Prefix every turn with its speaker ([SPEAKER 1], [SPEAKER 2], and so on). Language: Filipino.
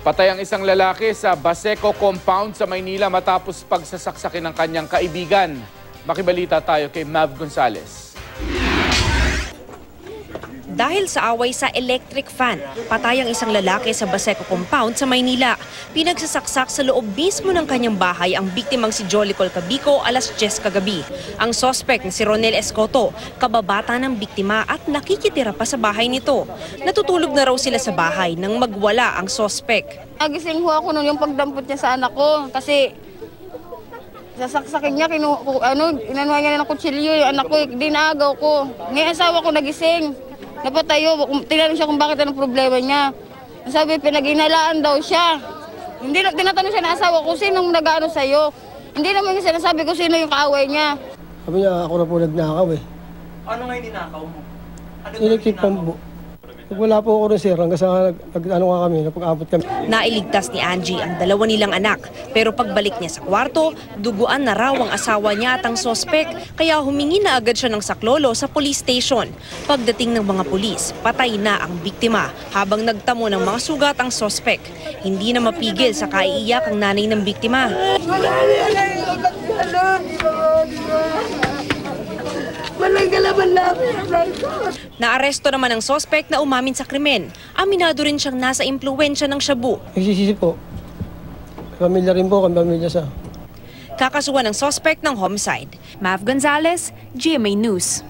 [SPEAKER 1] Patay ang isang lalaki sa Baseco compound sa Maynila matapos pagsasaksakin ng kanyang kaibigan. Makibalita tayo kay Mav Gonzales.
[SPEAKER 2] Dahil sa away sa electric fan, patay ang isang lalaki sa Baseco compound sa Maynila. Pinagsasaksak sa loob mismo ng kanyang bahay ang biktimang si Jolicol Cabico alas 10 kagabi. Ang suspect na si Ronel Escoto, kababata ng biktima at nakikitira pa sa bahay nito. Natutulog na raw sila sa bahay nang magwala ang suspect.
[SPEAKER 3] Nagising ho ako noon yung pagdampot niya sa anak ko kasi sasaksakin niya, inanuha niya ng kutsilyo yung anak ko, dinaagaw ko. Ngayon asawa ko nagising, napatayo, tinanong siya kung bakit anong problema niya. Sabi, pinag-inalaan daw siya. Hindi tinatanong siya ng asawa ko, sinong nag-ano sa'yo? Hindi naman yung sinasabi ko sino yung kaaway niya.
[SPEAKER 4] Sabi niya, ako na po nagnakaw eh.
[SPEAKER 5] Ano nga yung ninakaw mo? Ano
[SPEAKER 4] Electric fan po. Wala po ako rin sir, hanggang sa napag-abot kami.
[SPEAKER 2] Nailigtas ni Angie ang dalawa nilang anak, pero pagbalik niya sa kwarto, duguan na raw ang asawa niya at ang sospek, kaya humingi na agad siya ng saklolo sa police station. Pagdating ng mga pulis, patay na ang biktima, habang nagtamo ng mga sugat ang sospek. Hindi na mapigil sa kaiiyak ang nanay ng biktima. Naaresto naman ang sospek na umamin sa krimen. Aminado rin siyang nasa impluwensya ng shabu.
[SPEAKER 4] Nagsisisi po. Pamilya rin po, pamilya sa.
[SPEAKER 2] Kakasuhan ng sospek ng homicide. Mav Gonzales, GMA News.